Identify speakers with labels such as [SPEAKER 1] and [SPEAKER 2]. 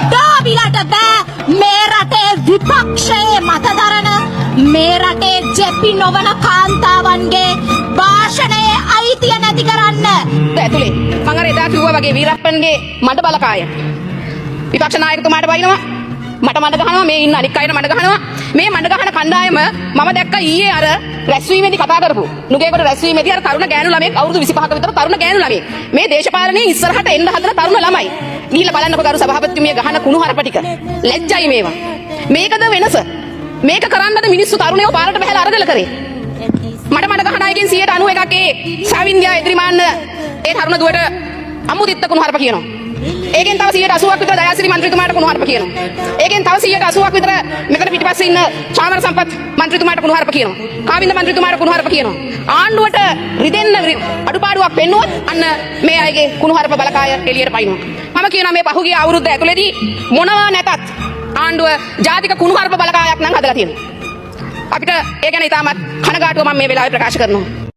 [SPEAKER 1] ඩාබිලට බෑ මේ රටේ විපක්ෂයේ මතදරන මේ රටේ ජෙපි නොවන කාන්තාවන්ගේ භාෂණයේ අයිතිය නැති කරන්න.
[SPEAKER 2] ඇතුලේ මම අර එදා කිව්වා වගේ වීරප්පන්ගේ මඩ බලකාය විපක්ෂ නායකතුමාට වයින්නවා මට මඩ ගහනවා මේ ඉන්න අනික් අයට මඩ ගහනවා මේ මඩ ගහන කණ්ඩායම මම දැක්ක ඊයේ අර රැස්වීමේදී කතා කරපු නුගේගොඩ රැස්වීමේදී අර තරුණ ගෑනු ළමයෙක් අවුරුදු 25ක විතර තරුණ ගෑනු ළමයෙක් මේ දේශපාලනයේ ඉස්සරහට එන්න හදන තරුණ ළමයි ගිහිල්ලා බලන්නකෝ ගරු සභාපතිතුමිය ගහන කුණු හරප ටික ලැජ්ජයි මේවා මේකද වෙනස මේක කරන්නද මිනිස්සු තරුණයෝ පාරට බහැලා අරගල කරේ මට මඩ ගහන අයගෙන් 91ක් ඒ ශාවින්දියා එදිරිමාන්න ඒ තරුණ දුවට අමුදිත්ත කුණු හරප කියනවා ඒකෙන් තව 180ක් විතර දයාසිරි මන්ත්‍රීතුමාට කුණු හරප කියනවා. ඒකෙන් තව 180ක් විතර මෙතන පිටිපස්සේ ඉන්න චාමර සම්පත් මන්ත්‍රීතුමාට කුණු හරප කියනවා. කාවින්ද මන්ත්‍රීතුමාට කුණු හරප කියනවා. ආණ්ඩුවට රිදෙන්න අඩුපාඩුවක් පෙන්නුවොත් අන්න මේ අයගේ කුණු හරප බලකාය එළියට පයින්නවා. මම කියනවා මේ පහුගිය අවුරුද්ද ඇතුළේදී මොනවා නැතත් ආණ්ඩුව ජාතික කුණු හරප බලකායක් නම් හදලා තියෙනවා. අපිට ඒ ගැන ඉතාමත් කනගාටුව මම මේ වෙලාවේ ප්‍රකාශ කරනවා.